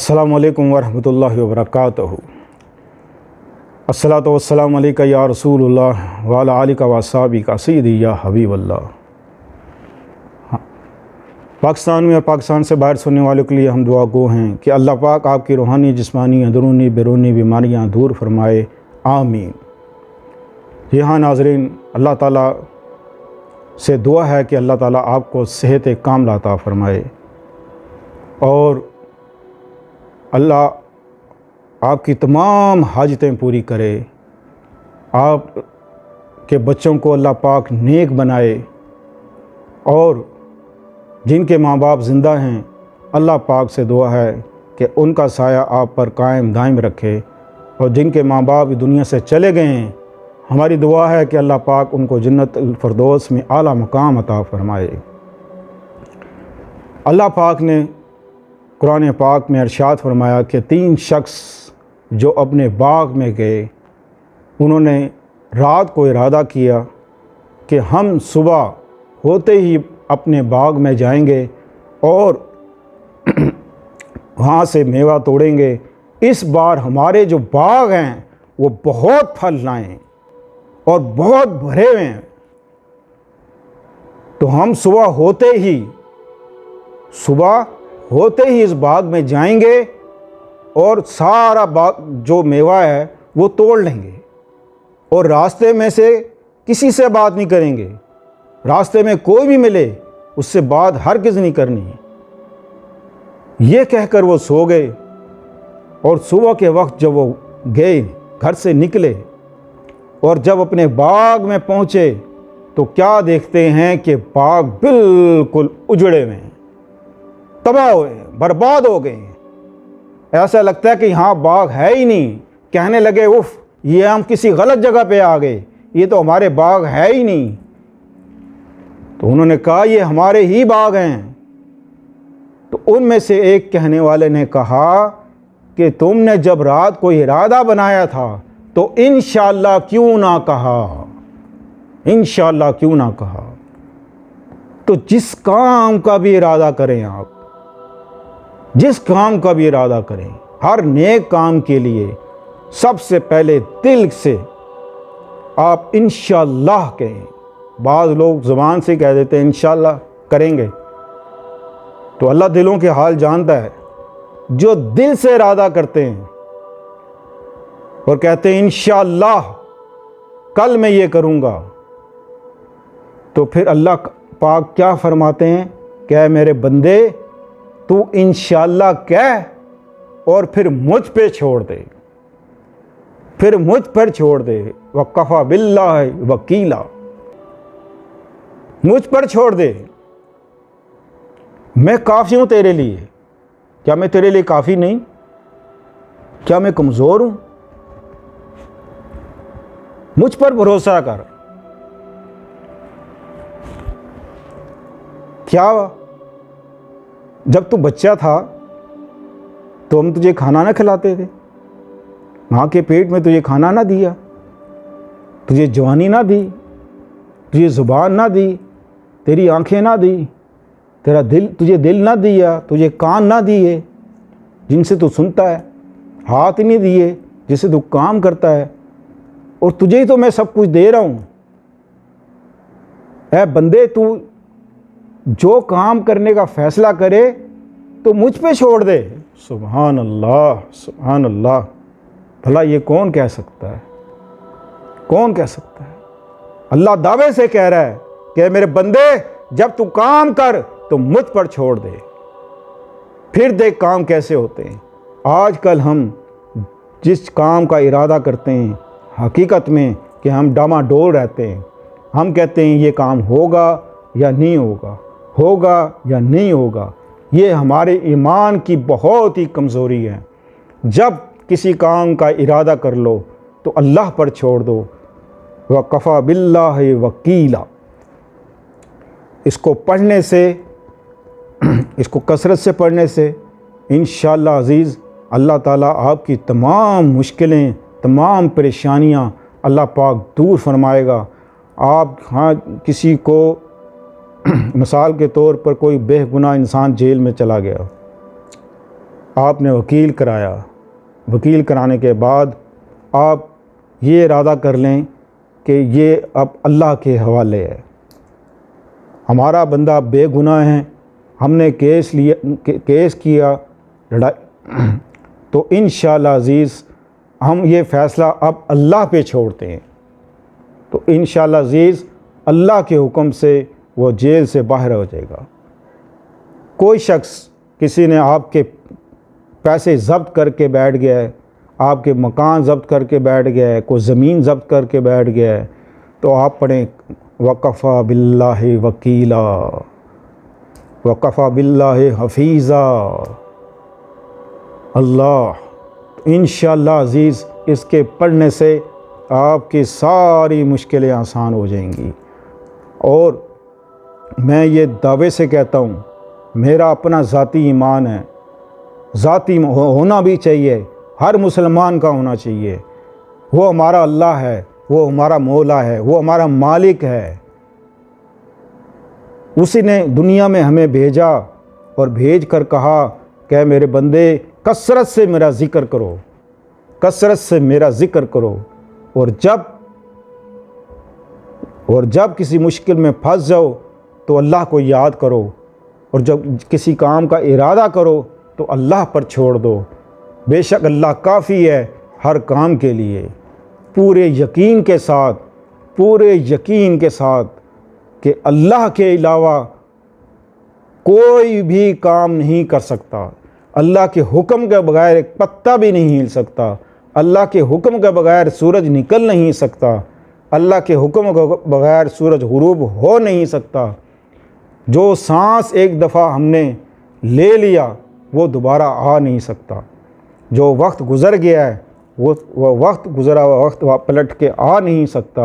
अस्सलामु अलैकुम वरहमतुल्लाहि वबरकातुहू। अस्सलातु वस्सलामु अलैका या रसूलुल्लाह व अला आलिका व अस्हाबिका सय्यदी या हबीबल्लाह। पाकिस्तान में और पाकिस्तान से बाहर सुनने वालों के लिए हम दुआ गो हैं कि अल्लाह पाक आपकी रूहानी जिस्मानी अंदरूनी बैरूनी बीमारियां दूर फरमाए, आमीन। जी हाँ नाज़रीन, अल्लाह ताला से दुआ है कि अल्लाह ताला आपको सेहत कामिला अता फरमाए और अल्लाह आपकी तमाम हाजतें पूरी करे। आप के बच्चों को अल्लाह पाक नेक बनाए और जिनके माँ बाप ज़िंदा हैं अल्लाह पाक से दुआ है कि उनका साया आप पर कायम दायम रखे, और जिनके माँ बाप दुनिया से चले गए हैं हमारी दुआ है कि अल्लाह पाक उनको जन्नत अल फिरदौस में आला मकाम अता फरमाए। अल्लाह पाक ने कुरान पाक में इरशाद फरमाया कि 3 शख्स जो अपने बाग में गए, उन्होंने रात को इरादा किया कि हम सुबह होते ही अपने बाग में जाएंगे और वहाँ से मेवा तोड़ेंगे। इस बार हमारे जो बाग हैं वो बहुत फल लाएं और बहुत भरे हुए हैं। तो हम सुबह होते ही इस बाग में जाएंगे और सारा बाग जो मेवा है वो तोड़ लेंगे और रास्ते में से किसी से बात नहीं करेंगे। रास्ते में कोई भी मिले उससे बात हरगिज़ नहीं करनी। ये कहकर वो सो गए और सुबह के वक्त जब वो गए, घर से निकले और जब अपने बाग में पहुँचे तो क्या देखते हैं कि बाग बिल्कुल उजड़े हुए हैं, तबाह हुए, बर्बाद हो गए। ऐसा लगता है कि यहाँ बाग है ही नहीं। कहने लगे उफ, ये हम किसी गलत जगह पे आ गए, ये तो हमारे बाग है ही नहीं। तो उन्होंने कहा ये हमारे ही बाग हैं। तो उनमें से एक कहने वाले ने कहा कि तुमने जब रात को इरादा बनाया था तो इंशाअल्लाह क्यों ना कहा, इंशाअल्लाह क्यों ना कहा। तो जिस काम का भी इरादा करें आप, जिस काम का भी इरादा करें, हर नेक काम के लिए सबसे पहले दिल से आप इंशाअल्लाह कहें। बाज़ लोग ज़ुबान से कह देते हैं इंशाअल्लाह करेंगे, तो अल्लाह दिलों के हाल जानता है। जो दिल से इरादा करते हैं और कहते हैं इंशाअल्लाह कल मैं ये करूँगा, तो फिर अल्लाह पाक क्या फरमाते हैं, क्या मेरे बंदे तू इंशाअल्लाह कह और फिर मुझ पे छोड़ दे, फिर मुझ पर छोड़ दे। वक़फ़ा बिल्लाहि वकीला, मुझ पर छोड़ दे, मैं काफ़ी हूँ तेरे लिए। क्या मैं तेरे लिए काफ़ी नहीं? क्या मैं कमज़ोर हूँ? मुझ पर भरोसा कर। क्या जब तू बच्चा था तो हम तुझे खाना ना खिलाते थे? माँ के पेट में तुझे खाना ना दिया, तुझे जवानी ना दी, तुझे ज़ुबान ना दी, तेरी आंखें ना दी, तेरा दिल, तुझे दिल ना दिया, तुझे कान ना दिए जिनसे तू सुनता है, हाथ नहीं दिए जिससे तू काम करता है, और तुझे ही तो मैं सब कुछ दे रहा हूँ। ऐ बंदे, तू जो काम करने का फ़ैसला करे तो मुझ पे छोड़ दे। सुभान अल्लाह, सुभान अल्लाह। भला ये कौन कह सकता है? कौन कह सकता है? अल्लाह दावे से कह रहा है कि मेरे बंदे जब तू काम कर तो मुझ पर छोड़ दे, फिर देख काम कैसे होते हैं। आजकल हम जिस काम का इरादा करते हैं हकीकत में कि हम डामाडोल रहते हैं। हम कहते हैं ये काम होगा या नहीं होगा, होगा या नहीं होगा। ये हमारे ईमान की बहुत ही कमज़ोरी है। जब किसी काम का इरादा कर लो तो अल्लाह पर छोड़ दो। वक़फ़ा बिल्लाहि वकीला। इसको पढ़ने से, इसको कसरत से पढ़ने से इंशाअल्लाह अज़ीज़ अल्लाह ताला आपकी तमाम मुश्किलें, तमाम परेशानियां अल्लाह पाक दूर फरमाएगा। आप हाँ किसी को मिसाल के तौर पर कोई बेगुनाह इंसान जेल में चला गया, آپ نے وکیل کرایا، وکیل کرانے کے بعد آپ یہ ارادہ کر لیں کہ یہ اب اللہ کے حوالے ہے، ہمارا بندہ بے گناہ ہے، ہم نے کیس کیا لڑائی، تو انشاءاللہ عزیز ہم یہ فیصلہ اب اللہ پہ چھوڑتے ہیں، تو انشاءاللہ عزیز اللہ کے حکم سے وہ جیل سے باہر ہو جائے گا۔ کوئی شخص کسی نے آپ کے پیسے ضبط کر کے بیٹھ گیا ہے، آپ کے مکان ضبط کر کے بیٹھ گیا ہے، کوئی زمین ضبط کر کے بیٹھ گیا ہے، تو آپ پڑھیں وَقَفَى بِاللَّهِ وَكِيلًا وَقَفَى بِاللَّهِ حَفِيظًا۔ اللہ انشاءاللہ عزیز اس کے پڑھنے سے آپ کی ساری مشکلیں آسان ہو جائیں گی، اور میں یہ دعوے سے کہتا ہوں، میرا اپنا ذاتی ایمان ہے، ذاتی ہونا بھی چاہیے، ہر مسلمان کا ہونا چاہیے، وہ ہمارا اللہ ہے، وہ ہمارا مولا ہے، وہ ہمارا مالک ہے، اسی نے دنیا میں ہمیں بھیجا اور بھیج کر کہا کہ میرے بندے کثرت سے میرا ذکر کرو، کثرت سے میرا ذکر کرو، اور جب کسی مشکل میں پھنس جاؤ تو اللہ کو یاد کرو، اور جب کسی کام کا ارادہ کرو تو اللہ پر چھوڑ دو، بے شک اللہ کافی ہے ہر کام کے لیے، پورے یقین کے ساتھ کہ اللہ کے علاوہ کوئی بھی کام نہیں کر سکتا، اللہ کے حکم کے بغیر ایک پتا بھی نہیں ہل سکتا، اللہ کے حکم کے بغیر سورج نکل نہیں سکتا، اللہ کے حکم کے بغیر سورج غروب ہو نہیں سکتا، جو سانس ایک دفعہ ہم نے لے لیا وہ دوبارہ آ نہیں سکتا، جو وقت گزر گیا ہے وہ وقت گزرا ہوا وقت پلٹ کے آ نہیں سکتا،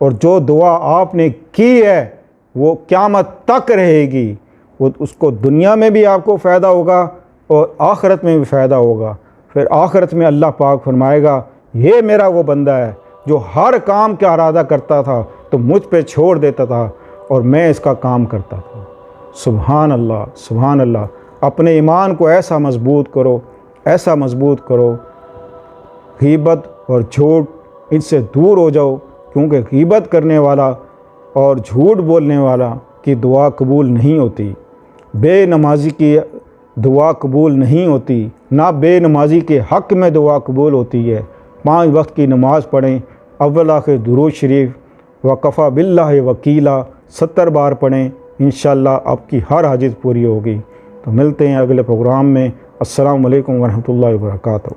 اور جو دعا آپ نے کی ہے وہ قیامت تک رہے گی، وہ اس کو دنیا میں بھی آپ کو فائدہ ہوگا اور آخرت میں بھی فائدہ ہوگا۔ پھر آخرت میں اللہ پاک فرمائے گا یہ میرا وہ بندہ ہے جو ہر کام کا ارادہ کرتا تھا تو مجھ پہ چھوڑ دیتا تھا اور میں اس کا کام کرتا تھا۔ سبحان اللہ، سبحان اللہ۔ اپنے ایمان کو ایسا مضبوط کرو، غیبت اور جھوٹ ان سے دور ہو جاؤ، کیونکہ غیبت کرنے والا اور جھوٹ بولنے والا کی دعا قبول نہیں ہوتی، بے نمازی کی دعا قبول نہیں ہوتی، نہ بے نمازی کے حق میں دعا قبول ہوتی ہے۔ 5 وقت کی نماز پڑھیں، اول آخر درود شریف وَقَفَى بِاللَّهِ وَكِيلًا 70 بار پڑھیں، انشاءاللہ آپ کی ہر حاجت پوری ہوگی۔ تو ملتے ہیں اگلے پروگرام میں۔ السلام علیکم ورحمۃ اللہ وبرکاتہ۔